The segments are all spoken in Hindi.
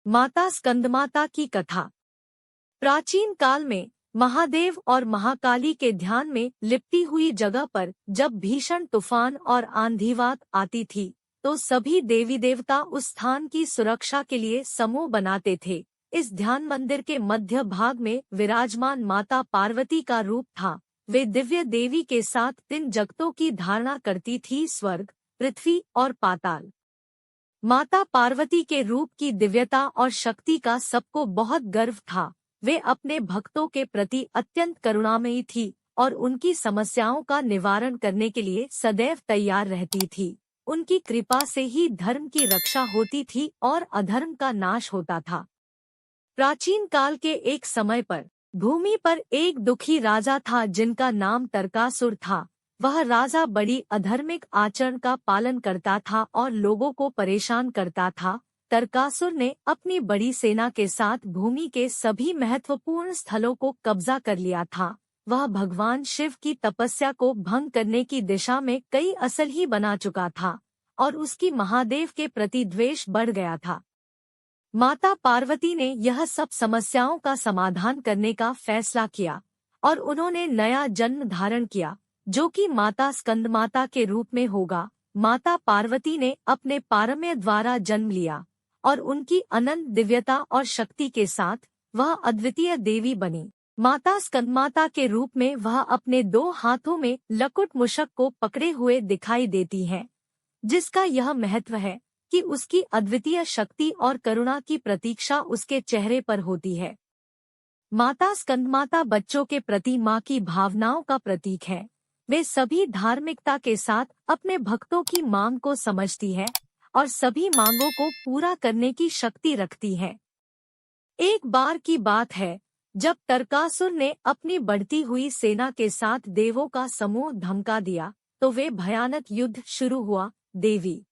माता स्कंदमाता की कथा। प्राचीन काल में महादेव और महाकाली के ध्यान में लिपटी हुई जगह पर जब भीषण तूफान और आंधीवात आती थी तो सभी देवी देवता उस स्थान की सुरक्षा के लिए समूह बनाते थे। इस ध्यान मंदिर के मध्य भाग में विराजमान माता पार्वती का रूप था। वे दिव्य देवी के साथ 3 जगतों की धारणा करती थी, स्वर्ग, पृथ्वी और पाताल। माता पार्वती के रूप की दिव्यता और शक्ति का सबको बहुत गर्व था। वे अपने भक्तों के प्रति अत्यंत करुणामयी थी और उनकी समस्याओं का निवारण करने के लिए सदैव तैयार रहती थी। उनकी कृपा से ही धर्म की रक्षा होती थी और अधर्म का नाश होता था। प्राचीन काल के एक समय पर भूमि पर एक दुखी राजा था जिनका नाम तरकासुर था। वह राजा बड़ी अधर्मिक आचरण का पालन करता था और लोगों को परेशान करता था। तरकासुर ने अपनी बड़ी सेना के साथ भूमि के सभी महत्वपूर्ण स्थलों को कब्जा कर लिया था। वह भगवान शिव की तपस्या को भंग करने की दिशा में कई असल ही बना चुका था और उसकी महादेव के प्रति द्वेष बढ़ गया था। माता पार्वती ने यह सब समस्याओं का समाधान करने का फैसला किया और उन्होंने नया जन्म धारण किया जो कि माता स्कंदमाता के रूप में होगा। माता पार्वती ने अपने पारम्य द्वारा जन्म लिया और उनकी अनंत दिव्यता और शक्ति के साथ वह अद्वितीय देवी बनी। माता स्कंदमाता के रूप में वह अपने 2 हाथों में लकुट मूषक को पकड़े हुए दिखाई देती है, जिसका यह महत्व है कि उसकी अद्वितीय शक्ति और करुणा की प्रतीक्षा उसके चेहरे पर होती है। माता स्कंदमाता बच्चों के प्रति माँ की भावनाओं का प्रतीक है। वे सभी धार्मिकता के साथ अपने भक्तों की मांग को समझती है और सभी मांगों को पूरा करने की शक्ति रखती है। एक बार की बात है जब तरकासुर ने अपनी बढ़ती हुई सेना के साथ देवों का समूह धमका दिया तो वे भयानक युद्ध शुरू हुआ। देवी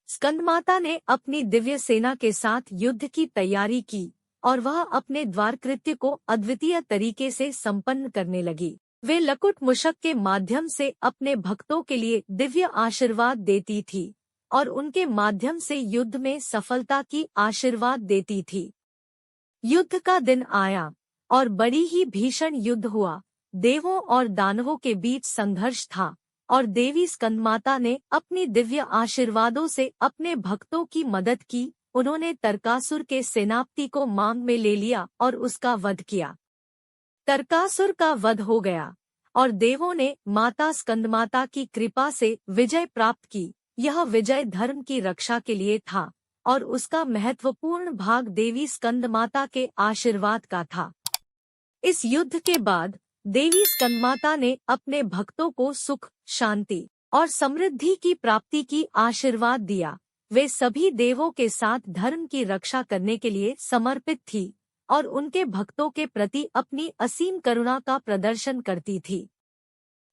स्कंदमाता ने अपनी दिव्य सेना के साथ युद्ध की तैयारी की और वह अपने द्वारकृत्य को अद्वितीय तरीके से संपन्न करने लगी। वे लकुट मूषक के माध्यम से अपने भक्तों के लिए दिव्य आशीर्वाद देती थी और उनके माध्यम से युद्ध में सफलता की आशीर्वाद देती थी। युद्ध का दिन आया और बड़ी ही भीषण युद्ध हुआ। देवों और दानवों के बीच संघर्ष था और देवी स्कंदमाता ने अपनी दिव्य आशीर्वादों से अपने भक्तों की मदद की। उन्होंने तरकासुर के सेनापति को मांग में ले लिया और उसका वध किया। तरकासुर का वध हो गया और देवों ने माता स्कंदमाता की कृपा से विजय प्राप्त की। यह विजय धर्म की रक्षा के लिए था और उसका महत्वपूर्ण भाग देवी स्कंदमाता के आशीर्वाद का था। इस युद्ध के बाद देवी स्कंदमाता ने अपने भक्तों को सुख, शांति और समृद्धि की प्राप्ति की आशीर्वाद दिया। वे सभी देवों के साथ धर्म की रक्षा करने के लिए समर्पित थी और उनके भक्तों के प्रति अपनी असीम करुणा का प्रदर्शन करती थी।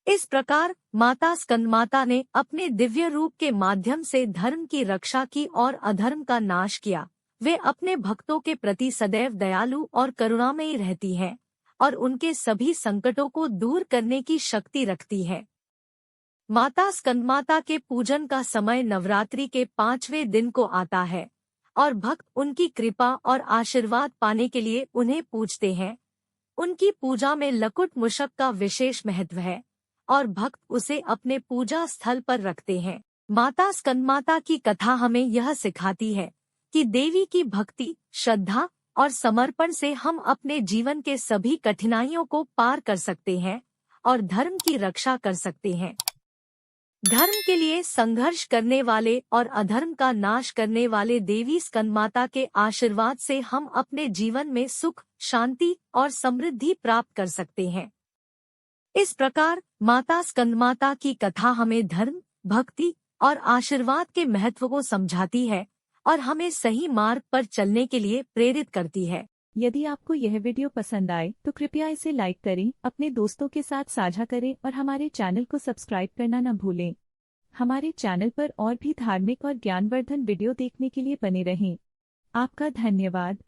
इस प्रकार माता स्कंदमाता ने अपने दिव्य रूप के माध्यम से धर्म की रक्षा की और अधर्म का नाश किया। वे अपने भक्तों के प्रति सदैव दयालु और करुणामयी रहती हैं और उनके सभी संकटों को दूर करने की शक्ति रखती है। माता स्कंदमाता के पूजन का समय नवरात्रि के 5वें दिन को आता है और भक्त उनकी कृपा और आशीर्वाद पाने के लिए उन्हें पूजते हैं। उनकी पूजा में लकुट मूषक का विशेष महत्व है और भक्त उसे अपने पूजा स्थल पर रखते हैं। माता स्कंदमाता की कथा हमें यह सिखाती है कि देवी की भक्ति, श्रद्धा और समर्पण से हम अपने जीवन के सभी कठिनाइयों को पार कर सकते हैं और धर्म की रक्षा कर सकते हैं। धर्म के लिए संघर्ष करने वाले और अधर्म का नाश करने वाले देवी स्कंदमाता के आशीर्वाद से हम अपने जीवन में सुख, शांति और समृद्धि प्राप्त कर सकते हैं। इस प्रकार माता स्कंदमाता की कथा हमें धर्म, भक्ति और आशीर्वाद के महत्व को समझाती है और हमें सही मार्ग पर चलने के लिए प्रेरित करती है। यदि आपको यह वीडियो पसंद आए तो कृपया इसे लाइक करें, अपने दोस्तों के साथ साझा करें और हमारे चैनल को सब्सक्राइब करना न भूलें। हमारे चैनल पर और भी धार्मिक और ज्ञानवर्धन वीडियो देखने के लिए बने रहें। आपका धन्यवाद।